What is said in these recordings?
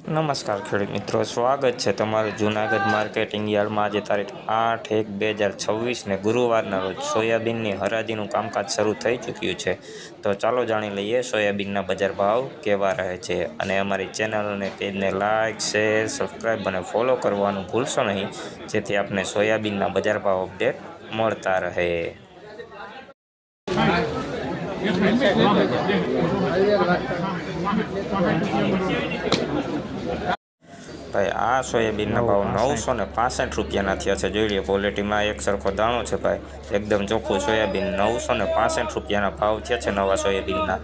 નમસ્કાર ખેડૂત મિત્રો, સ્વાગત છે તમારું જૂનાગઢ માર્કેટિંગ યાર્ડમાં. આજે તારીખ 8/1/2026 ગુરુવારના રોજ સોયાબીનની હરાજીનું કામકાજ શરૂ થઈ ચૂક્યું છે. તો ચાલો જાણી લઈએ સોયાબીનના બજાર ભાવ કેવા રહે છે. અને અમારી ચેનલ અને પેજને લાઇક, શેર, સબસ્ક્રાઈબ અને ફોલો કરવાનું ભૂલશો નહીં, જેથી આપને સોયાબીનના બજાર ભાવ અપડેટ મળતા રહે. ભાઈ આ સોયાબીનના ભાવ 965 રૂપિયાના થયા છે. જોઈ લો, ક્વોલિટીમાં એક સરખો દાણો છે ભાઈ, એકદમ ચોખ્ખું સોયાબીન. 965 રૂપિયાના ભાવ થયા છે નવા સોયાબીનના.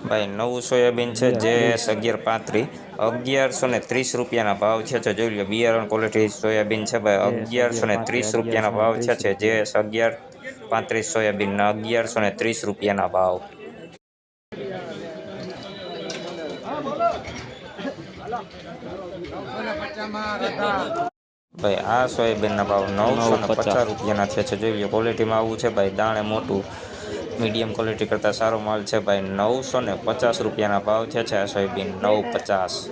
ભાઈ નવું સોયાબીન છે JS 1135, 1130 રૂપિયાના ભાવ છે. જોઈ લો, બિયારણ ક્વોલિટી સોયાબીન છે ભાઈ. 1130 રૂપિયાના ભાવ છે. JS 1135 સોયાબીનના 1130 રૂપિયાના ભાવ. ભાઈ આ સોયાબીનના ભાવ 950 રૂપિયાના થયા છે. જોઈ લો, ક્વોલિટીમાં આવું છે ભાઈ, દાણે મોટું, મીડિયમ ક્વોલિટી કરતાં સારો માલ છે ભાઈ. 950 રૂપિયાના ભાવ થયા છે આ સોયાબીન. 950.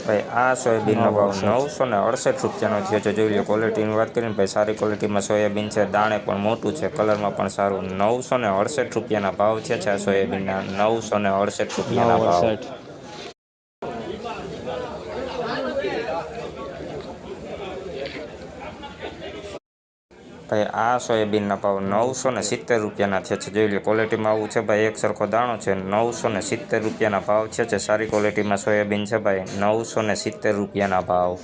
ભાઈ આ સોયાબીનનો ભાવ 968 રૂપિયાનો થયો છે. જોઈ લો, ક્વોલિટીની વાત કરીને ભાઈ, સારી ક્વોલિટીમાં સોયાબીન છે, દાણે પણ મોટું છે, કલરમાં પણ સારું. 968 રૂપિયાના ભાવ છે આ સોયાબીનના. 968 રૂપિયાના ભાવ. ભાઈ આ સોયાબીનના ભાવ 970 રૂપિયાના થયા છે. જોઈ લો, ક્વોલિટીમાં આવું છે ભાઈ, એક સરખો દાણો છે. 970 રૂપિયાના ભાવ છે. સારી ક્વોલિટીમાં સોયાબીન છે ભાઈ. 970 રૂપિયાના ભાવ.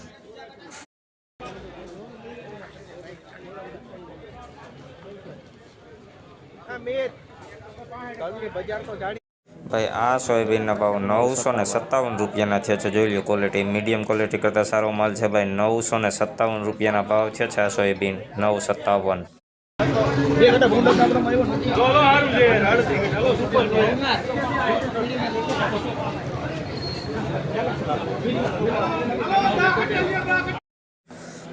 ભાઈ આ સોયાબીનના ભાવ 957 રૂપિયાના થયા છે. જોઈ લો, ક્વોલિટી મીડિયમ ક્વોલિટી કરતાં સારો માલ છે ભાઈ. 957 રૂપિયાના ભાવ છે આ સોયાબીન. 957.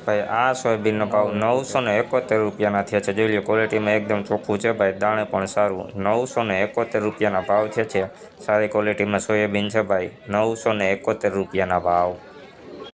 ભાઈ આ સોયાબીનનો ભાવ 971 રૂપિયાના થયા છે. જોઈ લો, ક્વોલિટીમાં એકદમ ચોખ્ખું છે ભાઈ, દાણે પણ સારું. 971 રૂપિયાના ભાવ છે. સારી ક્વોલિટીમાં સોયાબીન છે ભાઈ. 971 રૂપિયાના ભાવ.